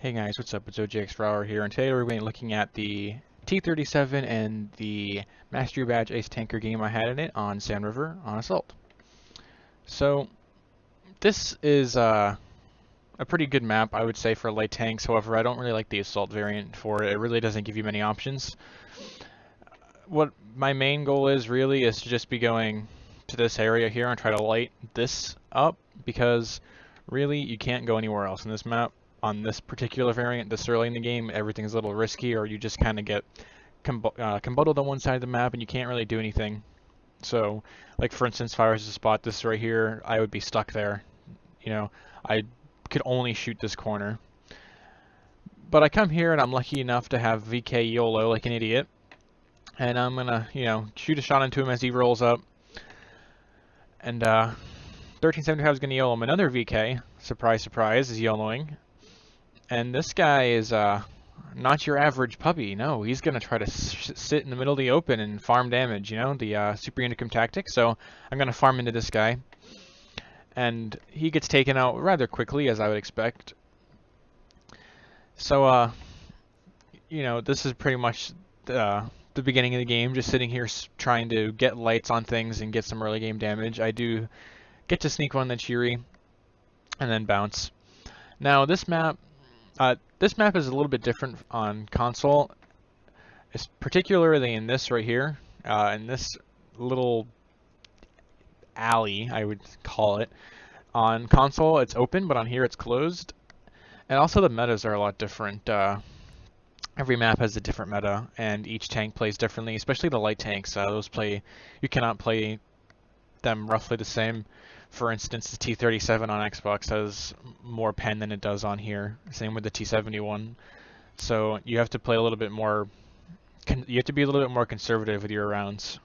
Hey guys, what's up? It's OJX here, and today we're going to be looking at the T37 and the Mastery Badge Ace Tanker game I had in it on Sand River on Assault. So, this is a pretty good map, I would say, for light tanks. However, I don't really like the Assault variant for it. It really doesn't give you many options. What my main goal is really is to just be going to this area here and try to light this up, because really you can't go anywhere else in this map. On this particular variant, this early in the game, everything's a little risky, or you just kind of get combuddled on one side of the map and you can't really do anything. So, like for instance, if I was to spot this right here, I would be stuck there. You know, I could only shoot this corner. But I come here and I'm lucky enough to have VK YOLO like an idiot. And I'm gonna, shoot a shot into him as he rolls up. And 1375 is gonna YOLO him another VK. Surprise, surprise, is YOLOing. And this guy is not your average puppy. No, he's going to try to sit in the middle of the open and farm damage, the Super Unicum tactic. So I'm going to farm into this guy. And he gets taken out rather quickly, as I would expect. So, this is pretty much the beginning of the game, just sitting here trying to get lights on things and get some early game damage. I do get to sneak one the Cheery and then bounce. Now, this map is a little bit different on console. It's particularly in this right here, in this little alley, I would call it. On console, it's open, but on here, it's closed. And also, the metas are a lot different. Every map has a different meta, and each tank plays differently, especially the light tanks. You cannot play them roughly the same. For instance, the T37 on Xbox has more pen than it does on here. Same with the T71. So you have to play a little bit more. You have to be a little bit more conservative with your rounds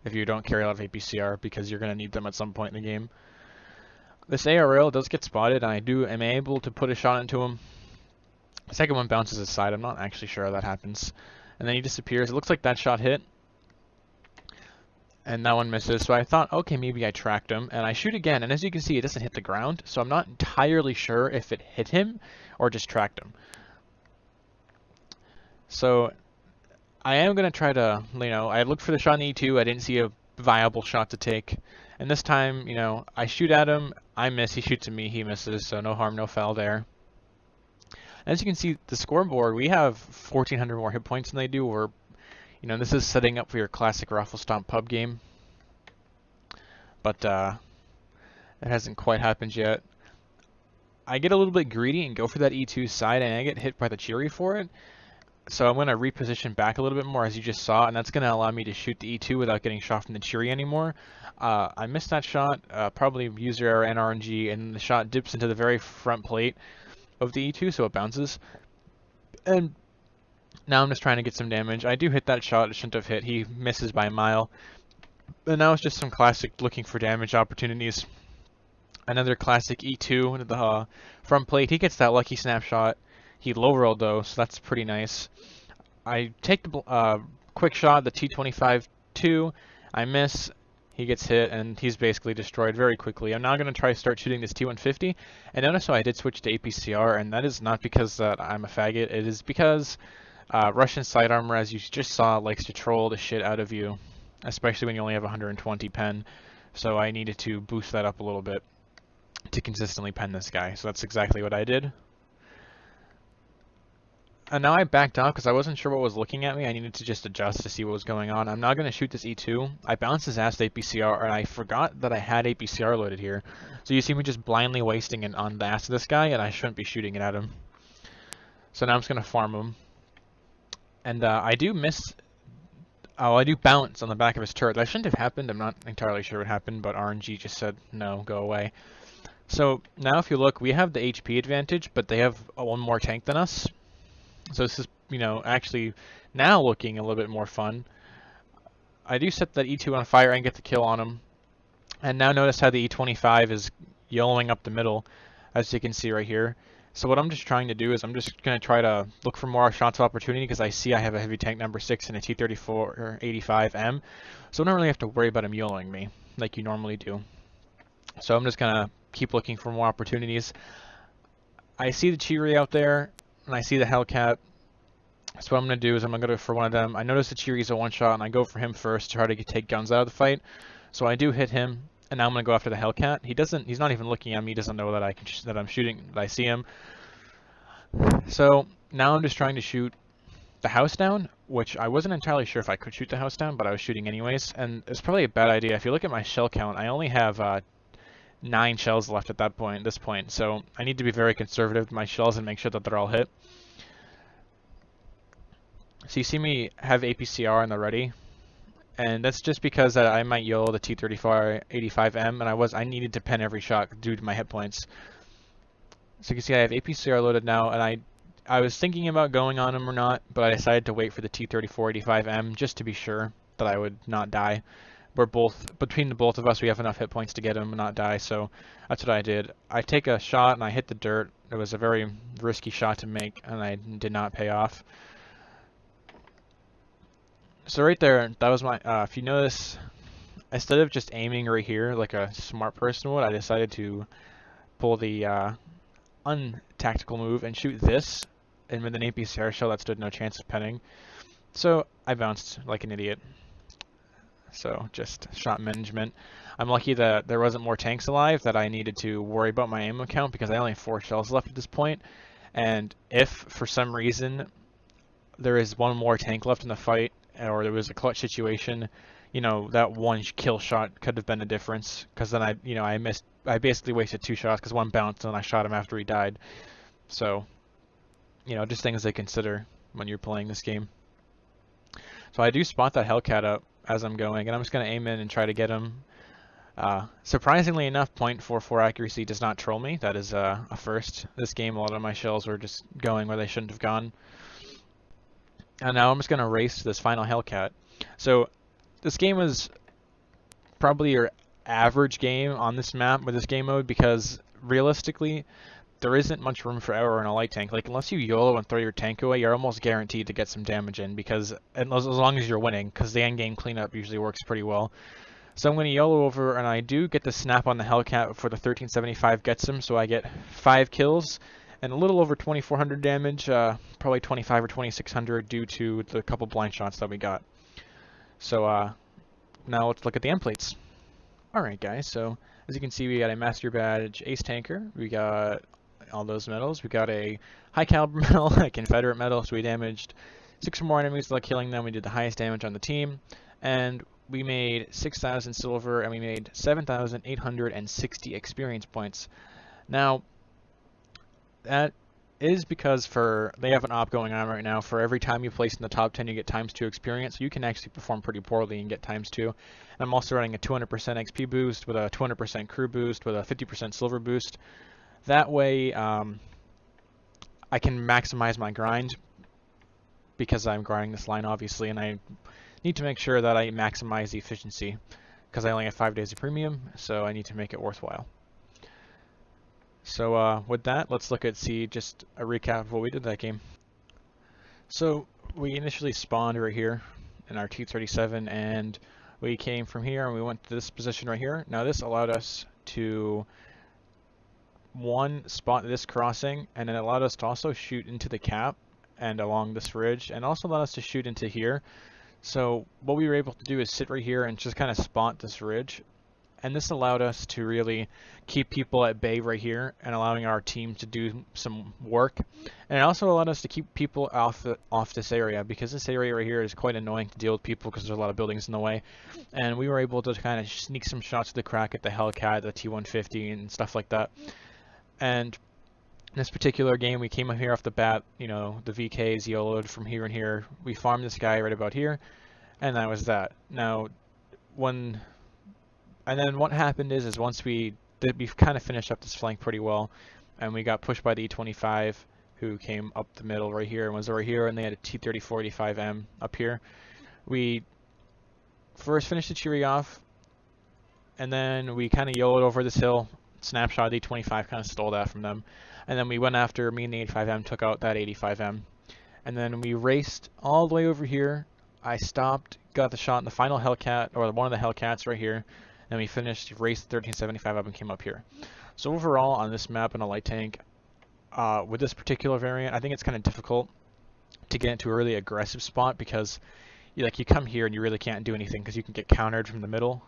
if you don't carry a lot of APCR, because you're going to need them at some point in the game. This ARL does get spotted, and I am able to put a shot into him. The second one bounces aside. I'm not actually sure how that happens. And then he disappears. It looks like that shot hit. And that one misses, so I thought, okay, maybe I tracked him, and I shoot again, and as you can see, it doesn't hit the ground, so I'm not entirely sure if it hit him or just tracked him. So I am going to try to, I looked for the shot in the E2, I didn't see a viable shot to take, and this time, I shoot at him, I miss, he shoots at me, he misses, so no harm, no foul there. As you can see, the scoreboard, we have 1,400 more hit points than they do. This is setting up for your classic Raffle Stomp pub game, but it hasn't quite happened yet. I get a little bit greedy and go for that E2 side, and I get hit by the Cheery for it. So I'm going to reposition back a little bit more, as you just saw, and that's going to allow me to shoot the E2 without getting shot from the Cheery anymore. I missed that shot, probably user error and RNG, and the shot dips into the very front plate of the E2, so it bounces. And now I'm just trying to get some damage. I do hit that shot. It shouldn't have hit. He misses by a mile. And now it's just some classic looking for damage opportunities. Another classic E2 into the front plate. He gets that lucky snapshot. He low rolled though, so that's pretty nice. I take the quick shot, the T25-2. I miss. He gets hit, and he's basically destroyed very quickly. I'm now going to try to start shooting this T150. And notice how I did switch to APCR, and that is not because I'm a faggot. It is because Russian side armor, as you just saw, likes to troll the shit out of you, especially when you only have 120 pen. So I needed to boost that up a little bit to consistently pen this guy. So that's exactly what I did. And now I backed off because I wasn't sure what was looking at me. I needed to just adjust to see what was going on. I'm now going to shoot this E2. I bounced his ass to APCR, and I forgot that I had APCR loaded here. So you see me just blindly wasting it on the ass of this guy, and I shouldn't be shooting it at him. So now I'm just going to farm him. And I do miss. Oh, I do bounce on the back of his turret. That shouldn't have happened. I'm not entirely sure what happened, but RNG just said, no, go away. So now if you look, we have the HP advantage, but they have one more tank than us. So this is, actually now looking a little bit more fun. I do set that E2 on fire and get the kill on him. And now notice how the E25 is YOLOing up the middle, as you can see right here. So what I'm just trying to do is I'm just going to try to look for more shots of opportunity, because I see I have a heavy tank number 6 and a T34 or 85M. So I don't really have to worry about him YOLOing me like you normally do. So I'm just going to keep looking for more opportunities. I see the Cheery out there, and I see the Hellcat. So what I'm going to do is I'm going to go for one of them. I notice the Cheery's a one-shot, and I go for him first to try to take guns out of the fight. So I do hit him, and now I'm going to go after the Hellcat. He's not even looking at me. He doesn't know that I'm shooting, that I see him. So now I'm just trying to shoot the house down, which I wasn't entirely sure if I could shoot the house down, but I was shooting anyways. And it's probably a bad idea. If you look at my shell count, I only have 9 shells left at this point. So I need to be very conservative with my shells and make sure that they're all hit. So you see me have APCR on the ready, and that's just because I might YOLO the T37 and I needed to pen every shot due to my hit points. So you can see I have APCR loaded now, and I was thinking about going on him or not, but I decided to wait for the T3485M just to be sure that I would not die. Between the both of us, we have enough hit points to get him and not die, so that's what I did. I take a shot and I hit the dirt. It was a very risky shot to make, and I did not pay off. So right there, that was my, if you notice, instead of just aiming right here like a smart person would, I decided to pull the untactical move and shoot this, and with an APCR shell that stood no chance of penning. So I bounced like an idiot. So just shot management. I'm lucky that there wasn't more tanks alive that I needed to worry about my ammo count, because I only have 4 shells left at this point. And if for some reason there is one more tank left in the fight, or there was a clutch situation, you know, that one kill shot could have been the difference, because then I basically wasted 2 shots because one bounced and I shot him after he died. So, you know, just things to consider when you're playing this game. So I do spot that Hellcat up as I'm going, and I'm just going to aim in and try to get him. Surprisingly enough, .44 accuracy does not troll me. That is a first. This game, a lot of my shells were just going where they shouldn't have gone. And now I'm just going to race to this final Hellcat. So this game is probably your average game on this map with this game mode, because realistically, there isn't much room for error in a light tank. Like, unless you YOLO and throw your tank away, you're almost guaranteed to get some damage in, because as long as you're winning, because the end game cleanup usually works pretty well. So I'm going to YOLO over, and I do get the snap on the Hellcat before the 1375 gets him, so I get 5 kills and a little over 2,400 damage, probably 25 or 2,600 due to the couple blind shots that we got. So now let's look at the end plates. Alright guys, so as you can see, we got a Master Badge Ace Tanker, we got all those medals, we got a High Caliber medal, a Confederate medal, so we damaged 6 or more enemies without killing them, we did the highest damage on the team, and we made 6,000 silver, and we made 7,860 experience points. Now, that is because they have an op going on right now. For every time you place in the top 10, you get ×2 experience. So you can actually perform pretty poorly and get ×2. And I'm also running a 200% XP boost with a 200% crew boost with a 50% silver boost. That way, I can maximize my grind, because I'm grinding this line, obviously, and I need to make sure that I maximize the efficiency, because I only have 5 days of premium, so I need to make it worthwhile. So with that, let's see just a recap of what we did that game. So we initially spawned right here in our T37, and we came from here and we went to this position right here. Now this allowed us to spot this crossing, and it allowed us to also shoot into the cap and along this ridge, and also allowed us to shoot into here. So what we were able to do is sit right here and just kind of spot this ridge. And this allowed us to really keep people at bay right here and allowing our team to do some work. And it also allowed us to keep people off this area, because this area right here is quite annoying to deal with people because there's a lot of buildings in the way. And we were able to kind of sneak some shots to the crack at the Hellcat, the T150, and stuff like that. And in this particular game, we came up here off the bat, you know, the VKs YOLO'd from here and here. We farmed this guy right about here, and that was that. Now, and then what happened is once we kind of finished up this flank pretty well, and we got pushed by the E25, who came up the middle right here and was over here, and they had a T3485M up here. We first finished the Cheery off, and then we kind of YOLO'd over this hill, snapshot the E25, kind of stole that from them, and then we went after, me and the 85M took out that 85M, and then we raced all the way over here. I stopped, got the shot in the final Hellcat, or one of the Hellcats right here, and we finished, raced 1375 up and came up here. So overall, on this map in a light tank, with this particular variant, I think it's kind of difficult to get into a really aggressive spot because you come here and you really can't do anything because you can get countered from the middle,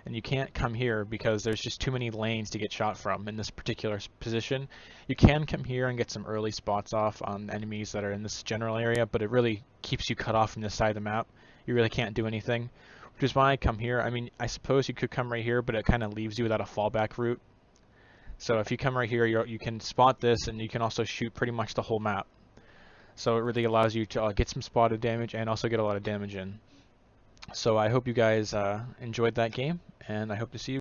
and you can't come here because there's just too many lanes to get shot from in this particular position. You can come here and get some early spots off on enemies that are in this general area, but it really keeps you cut off from this side of the map. You really can't do anything, which is why I come here. I mean, I suppose you could come right here, but it kind of leaves you without a fallback route. So if you come right here, you can spot this, and you can also shoot pretty much the whole map. So it really allows you to get some spotted damage and also get a lot of damage in. So I hope you guys enjoyed that game, and I hope to see you